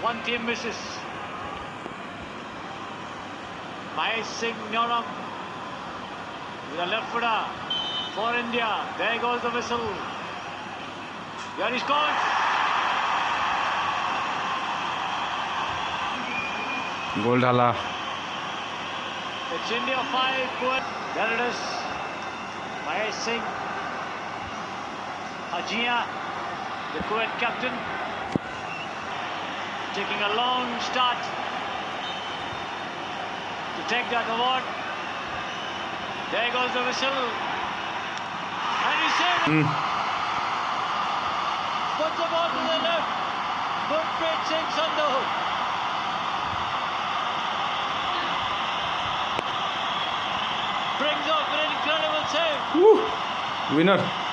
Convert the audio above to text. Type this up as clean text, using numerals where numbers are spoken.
One team misses. Mahesh Singh Nyoram with a left footer for India. There goes the whistle. Here he scores. गोल डाला. It's India 5. There it is. Mahesh Singh Ajia, the Kuwait captain, taking a long start to take that award. There goes the whistle. And he saved it. Puts the ball to the left. Gurpreet Singh Sandhu. Brings off an incredible save. Winner.